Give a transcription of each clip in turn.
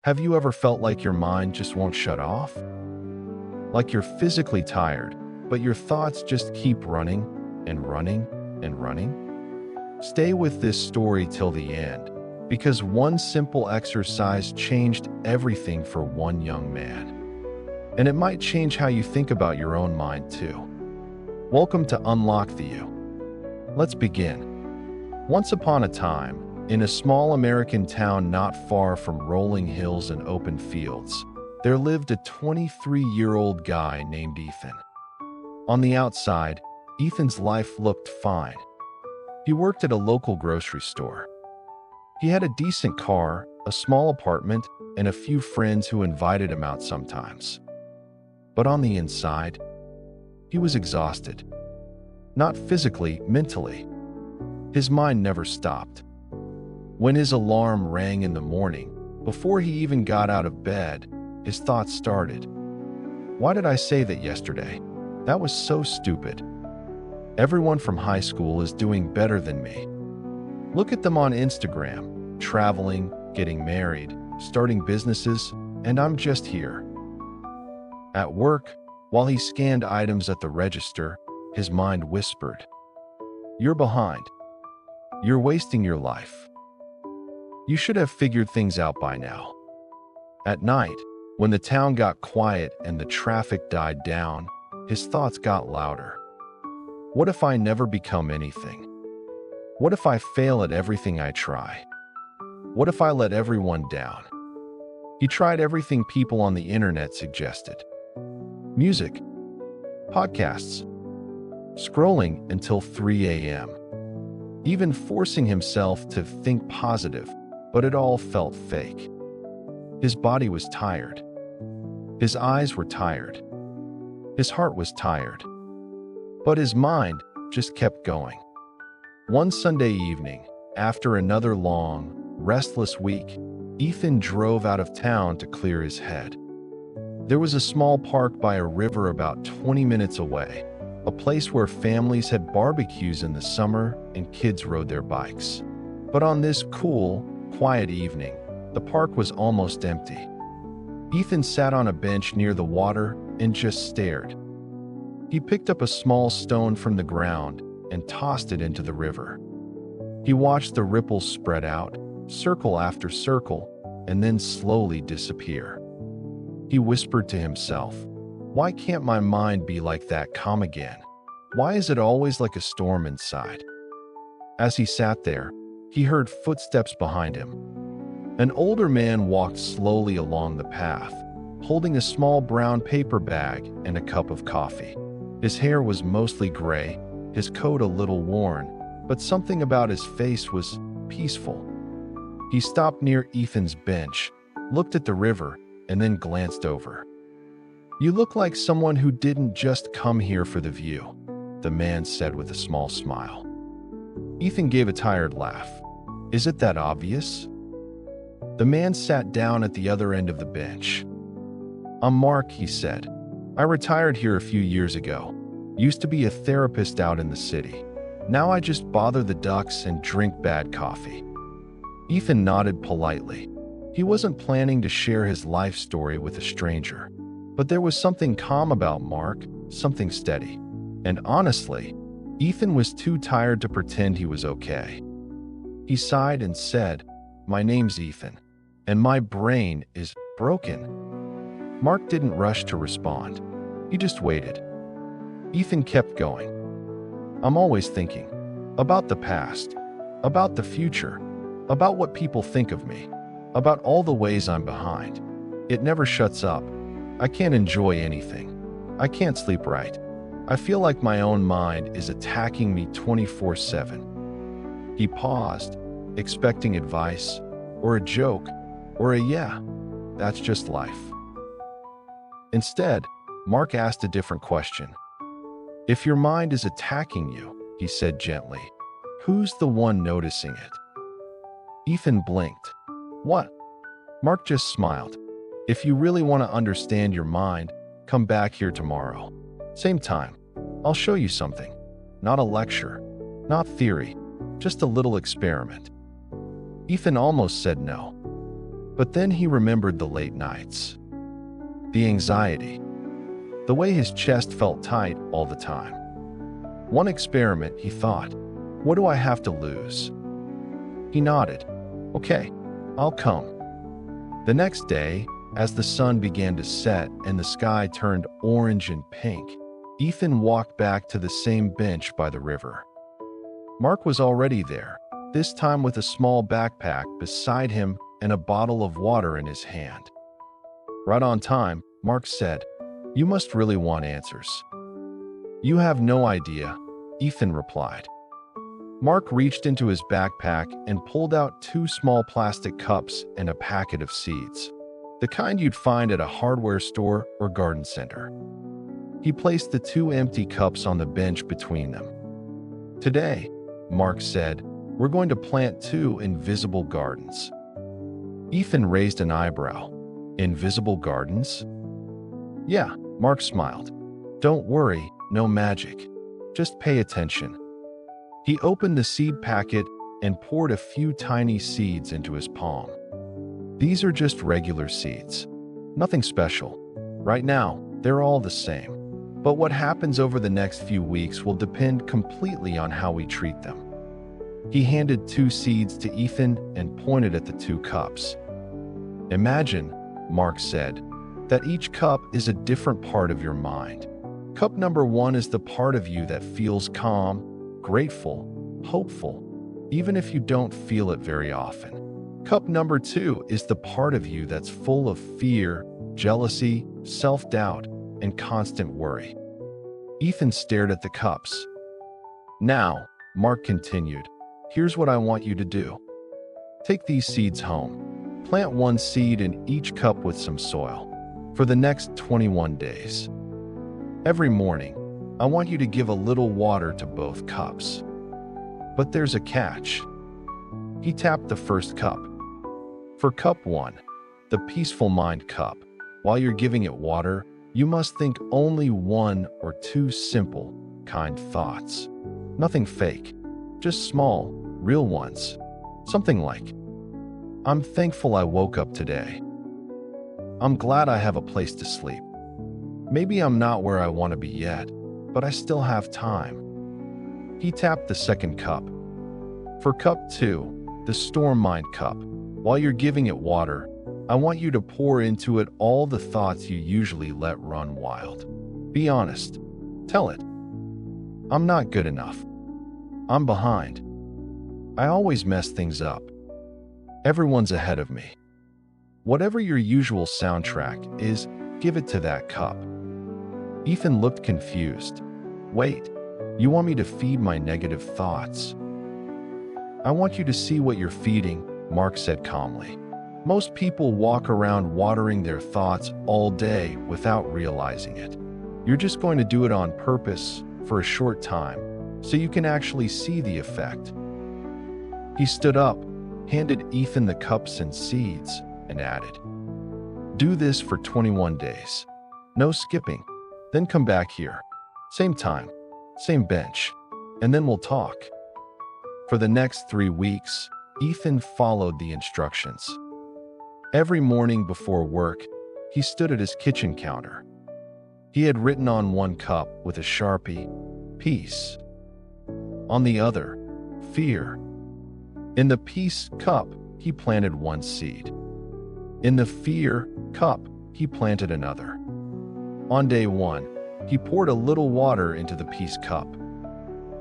Have you ever felt like your mind just won't shut off? Like you're physically tired, but your thoughts just keep running and running and running? Stay with this story till the end, because one simple exercise changed everything for one young man. And it might change how you think about your own mind too. Welcome to Unlock the You. Let's begin. Once upon a time, in a small American town not far from rolling hills and open fields, there lived a 23-year-old guy named Ethan. On the outside, Ethan's life looked fine. He worked at a local grocery store. He had a decent car, a small apartment, and a few friends who invited him out sometimes. But on the inside, he was exhausted. Not physically, mentally. His mind never stopped. When his alarm rang in the morning, before he even got out of bed, his thoughts started. Why did I say that yesterday? That was so stupid. Everyone from high school is doing better than me. Look at them on Instagram, traveling, getting married, starting businesses, and I'm just here. At work, while he scanned items at the register, his mind whispered, "You're behind. You're wasting your life. You should have figured things out by now." At night, when the town got quiet and the traffic died down, his thoughts got louder. What if I never become anything? What if I fail at everything I try? What if I let everyone down? He tried everything people on the internet suggested. Music, podcasts, scrolling until 3 a.m., even forcing himself to think positive, but it all felt fake. His body was tired. His eyes were tired. His heart was tired. But his mind just kept going. One Sunday evening, after another long, restless week, Ethan drove out of town to clear his head. There was a small park by a river about 20 minutes away, a place where families had barbecues in the summer and kids rode their bikes. But on this cool, quiet evening, the park was almost empty. Ethan sat on a bench near the water and just stared. He picked up a small stone from the ground and tossed it into the river. He watched the ripples spread out, circle after circle, and then slowly disappear. He whispered to himself, "Why can't my mind be like that calm again? Why is it always like a storm inside?" As he sat there, he heard footsteps behind him. An older man walked slowly along the path, holding a small brown paper bag and a cup of coffee. His hair was mostly gray, his coat a little worn, but something about his face was peaceful. He stopped near Ethan's bench, looked at the river, and then glanced over. "You look like someone who didn't just come here for the view," the man said with a small smile. Ethan gave a tired laugh. "Is it that obvious?" The man sat down at the other end of the bench. "I'm Mark," he said. "I retired here a few years ago. Used to be a therapist out in the city. Now I just bother the ducks and drink bad coffee." Ethan nodded politely. He wasn't planning to share his life story with a stranger. But there was something calm about Mark, something steady. And honestly, Ethan was too tired to pretend he was okay. He sighed and said, "My name's Ethan, and my brain is broken." Mark didn't rush to respond. He just waited. Ethan kept going. "I'm always thinking about the past, about the future, about what people think of me, about all the ways I'm behind. It never shuts up. I can't enjoy anything. I can't sleep right. I feel like my own mind is attacking me 24/7. He paused, expecting advice, or a joke, or a "yeah, that's just life." Instead, Mark asked a different question. "If your mind is attacking you," he said gently, "who's the one noticing it?" Ethan blinked. "What?" Mark just smiled. "If you really want to understand your mind, come back here tomorrow. Same time. I'll show you something. Not a lecture, not theory, just a little experiment." Ethan almost said no. But then he remembered the late nights, the anxiety, the way his chest felt tight all the time. One experiment, he thought. What do I have to lose? He nodded. Okay, I'll come. The next day, as the sun began to set and the sky turned orange and pink, Ethan walked back to the same bench by the river. Mark was already there, this time with a small backpack beside him and a bottle of water in his hand. Right on time, Mark said, "You must really want answers." "You have no idea," Ethan replied. Mark reached into his backpack and pulled out 2 small plastic cups and a packet of seeds, the kind you'd find at a hardware store or garden center. He placed the 2 empty cups on the bench between them. "Today," Mark said, "we're going to plant 2 invisible gardens." Ethan raised an eyebrow. "Invisible gardens?" "Yeah," Mark smiled. "Don't worry, no magic. Just pay attention." He opened the seed packet and poured a few tiny seeds into his palm. "These are just regular seeds. Nothing special. Right now, they're all the same. But what happens over the next few weeks will depend completely on how we treat them." He handed 2 seeds to Ethan and pointed at the 2 cups. "Imagine," Mark said, "that each cup is a different part of your mind. Cup number 1 is the part of you that feels calm, grateful, hopeful, even if you don't feel it very often. Cup number 2 is the part of you that's full of fear, jealousy, self-doubt, and constant worry." Ethan stared at the cups. "Now," Mark continued, "here's what I want you to do. Take these seeds home. Plant 1 seed in each cup with some soil for the next 21 days. Every morning, I want you to give a little water to both cups. But there's a catch." He tapped the first cup. "For cup 1, the peaceful mind cup, while you're giving it water, you must think only 1 or 2 simple, kind thoughts. Nothing fake, just small, real ones. Something like, 'I'm thankful I woke up today. I'm glad I have a place to sleep. Maybe I'm not where I want to be yet, but I still have time.'" He tapped the second cup. "For cup 2, the storm mind cup, while you're giving it water, I want you to pour into it all the thoughts you usually let run wild. Be honest. Tell it. I'm not good enough. I'm behind. I always mess things up. Everyone's ahead of me. Whatever your usual soundtrack is, give it to that cup." Ethan looked confused. "Wait, you want me to feed my negative thoughts?" "I want you to see what you're feeding," Mark said calmly. "Most people walk around watering their thoughts all day without realizing it. You're just going to do it on purpose for a short time, so you can actually see the effect." He stood up, handed Ethan the cups and seeds, and added, "Do this for 21 days. No skipping. Then come back here. Same time, same bench, and then we'll talk." For the next 3 weeks, Ethan followed the instructions. Every morning before work, he stood at his kitchen counter. He had written on 1 cup with a Sharpie, "Peace." On the other, "Fear." In the peace cup, he planted 1 seed. In the fear cup, he planted another. On day 1, he poured a little water into the peace cup.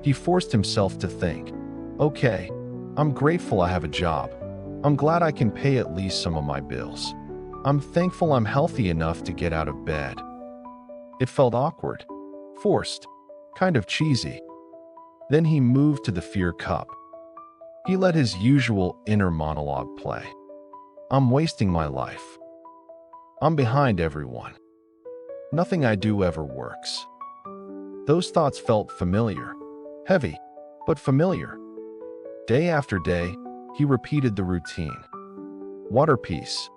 He forced himself to think, "Okay, I'm grateful I have a job. I'm glad I can pay at least some of my bills. I'm thankful I'm healthy enough to get out of bed." It felt awkward, forced, kind of cheesy. Then he moved to the fear cup. He let his usual inner monologue play. "I'm wasting my life. I'm behind everyone. Nothing I do ever works." Those thoughts felt familiar, heavy, but familiar. Day after day, he repeated the routine. Water peace.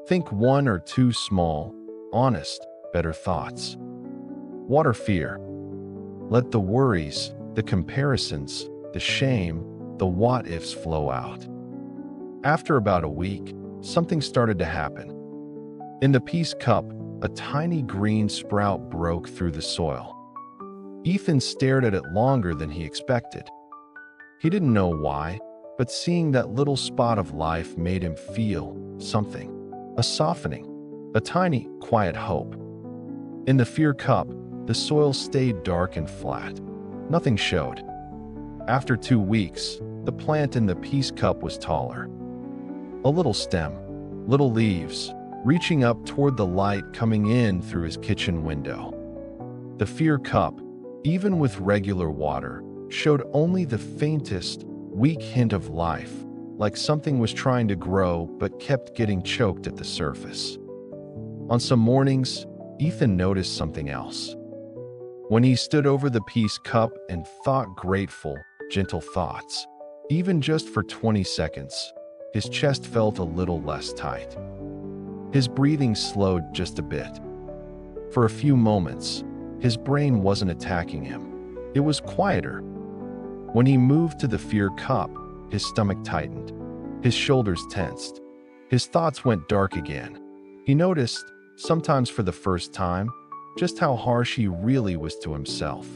Think 1 or 2 small, honest, better thoughts. Water fear. Let the worries, the comparisons, the shame, the what-ifs flow out. After about a week, something started to happen. In the peace cup, a tiny green sprout broke through the soil. Ethan stared at it longer than he expected. He didn't know why, but seeing that little spot of life made him feel something. A softening, a tiny, quiet hope. In the fear cup, the soil stayed dark and flat. Nothing showed. After 2 weeks, the plant in the peace cup was taller. A little stem, little leaves, reaching up toward the light coming in through his kitchen window. The fear cup, even with regular water, showed only the faintest, weak hint of life, like something was trying to grow but kept getting choked at the surface. On some mornings, Ethan noticed something else. When he stood over the peace cup and thought grateful, gentle thoughts, even just for 20 seconds, his chest felt a little less tight. His breathing slowed just a bit. For a few moments, his brain wasn't attacking him. It was quieter. When he moved to the fear cup, his stomach tightened. His shoulders tensed. His thoughts went dark again. He noticed, sometimes for the first time, just how harsh he really was to himself.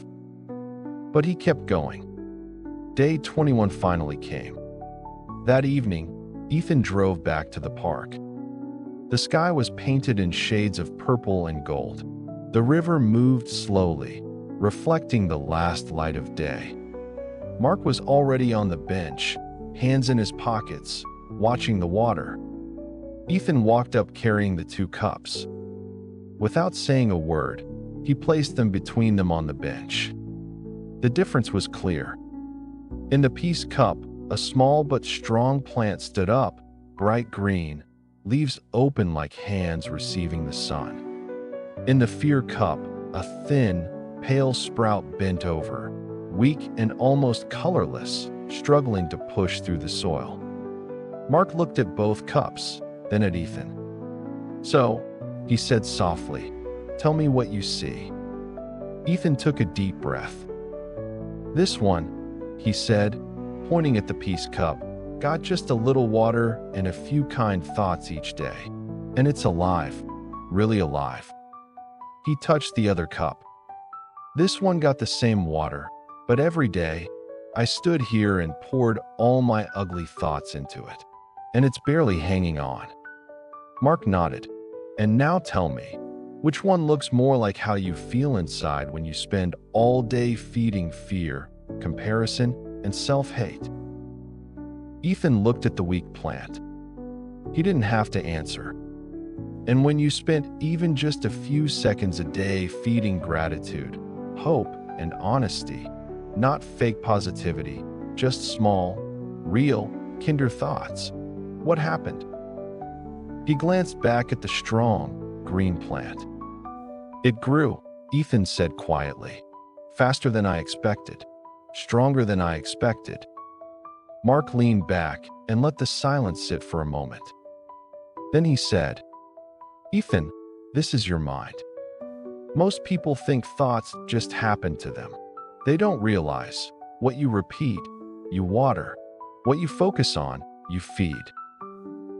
But he kept going. Day 21 finally came. That evening, Ethan drove back to the park. The sky was painted in shades of purple and gold. The river moved slowly, reflecting the last light of day. Mark was already on the bench, hands in his pockets, watching the water. Ethan walked up carrying the 2 cups. Without saying a word, he placed them between them on the bench. The difference was clear. In the peace cup, a small but strong plant stood up, bright green, leaves open like hands receiving the sun. In the fear cup, a thin, pale sprout bent over, weak and almost colorless, struggling to push through the soil. Mark looked at both cups, then at Ethan. "So," he said softly, "tell me what you see." Ethan took a deep breath. "This one," he said, pointing at the peace cup, "got just a little water and a few kind thoughts each day. And it's alive, really alive." He touched the other cup. "This one got the same water, but every day, I stood here and poured all my ugly thoughts into it. And it's barely hanging on." Mark nodded. "And now tell me, which one looks more like how you feel inside when you spend all day feeding fear, comparison, and self-hate?" Ethan looked at the weak plant. He didn't have to answer. "And when you spent even just a few seconds a day feeding gratitude, hope, and honesty, not fake positivity, just small, real, kinder thoughts, what happened?" He glanced back at the strong, green plant. "It grew," Ethan said quietly, "faster than I expected, stronger than I expected." Mark leaned back and let the silence sit for a moment. Then he said, "Ethan, this is your mind. Most people think thoughts just happen to them. They don't realize what you repeat, you water. What you focus on, you feed.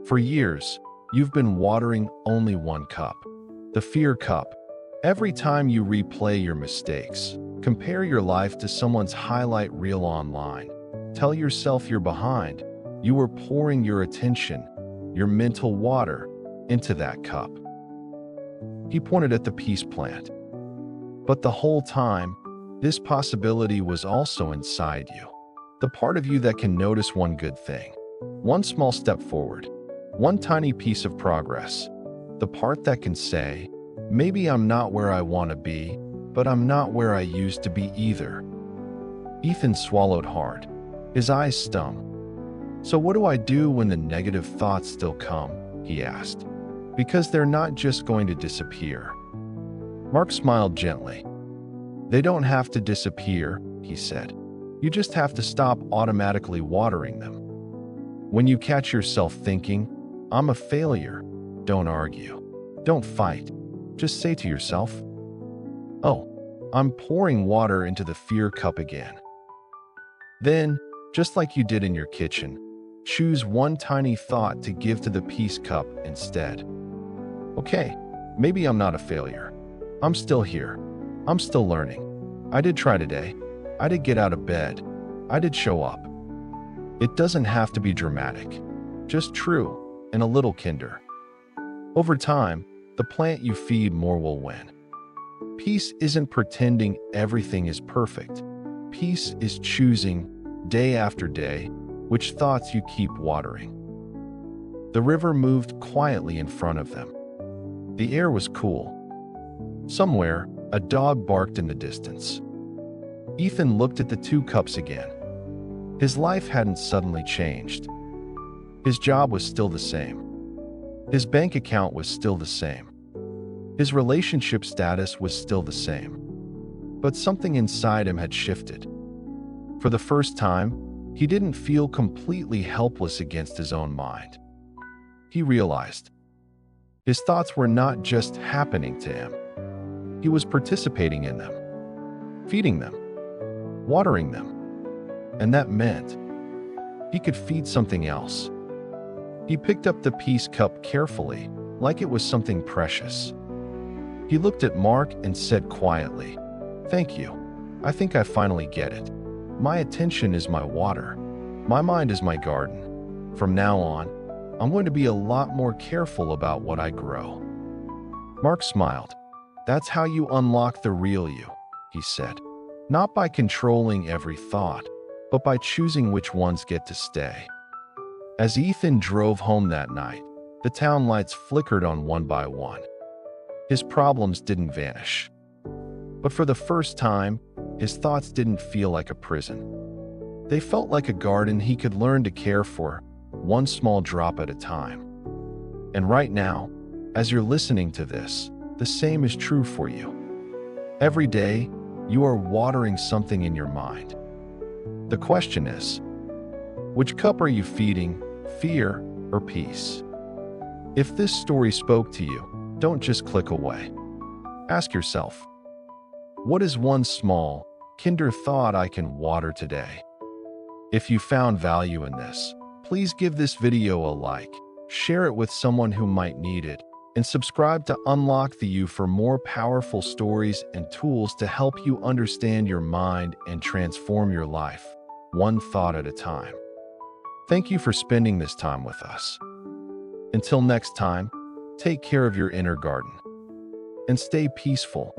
For years, you've been watering only one cup, the fear cup. Every time you replay your mistakes, compare your life to someone's highlight reel online, tell yourself you're behind, you were pouring your attention, your mental water, into that cup." He pointed at the peace plant. "But the whole time, this possibility was also inside you. The part of you that can notice one good thing, one small step forward, one tiny piece of progress. The part that can say, maybe I'm not where I want to be, but I'm not where I used to be either." Ethan swallowed hard. His eyes stung. "So what do I do when the negative thoughts still come?" he asked. "Because they're not just going to disappear." Mark smiled gently. "They don't have to disappear," he said. "You just have to stop automatically watering them. When you catch yourself thinking, 'I'm a failure,' don't argue. Don't fight. Just say to yourself, 'Oh, I'm pouring water into the fear cup again.' Then, just like you did in your kitchen, Choose one tiny thought to give to the peace cup instead. Okay, maybe I'm not a failure. I'm still here. I'm still learning. I did try today. I did get out of bed. I did show up. It doesn't have to be dramatic, just true and a little kinder. Over time, the plant you feed more will win. Peace isn't pretending everything is perfect. Peace is choosing, day after day, which thoughts you keep watering. The river moved quietly in front of them. The air was cool. Somewhere, a dog barked in the distance. Ethan looked at the two cups again. His life hadn't suddenly changed. His job was still the same. His bank account was still the same. His relationship status was still the same. But something inside him had shifted. For the first time, he didn't feel completely helpless against his own mind. He realized his thoughts were not just happening to him. He was participating in them, feeding them, watering them. And that meant he could feed something else. He picked up the peace cup carefully, like it was something precious. He looked at Mark and said quietly, "Thank you. I think I finally get it. My attention is my water. My mind is my garden. From now on, I'm going to be a lot more careful about what I grow." Mark smiled. "That's how you unlock the real you," he said. "Not by controlling every thought, but by choosing which ones get to stay." As Ethan drove home that night, the town lights flickered on one by one. His problems didn't vanish. But for the first time, his thoughts didn't feel like a prison. They felt like a garden he could learn to care for, one small drop at a time. And right now, as you're listening to this, the same is true for you. Every day, you are watering something in your mind. The question is, which cup are you feeding, fear or peace? If this story spoke to you, don't just click away. Ask yourself, what is one small, kinder thought I can water today? If you found value in this, please give this video a like, share it with someone who might need it, and subscribe to Unlock the You for more powerful stories and tools to help you understand your mind and transform your life, one thought at a time. Thank you for spending this time with us. Until next time, take care of your inner garden and stay peaceful.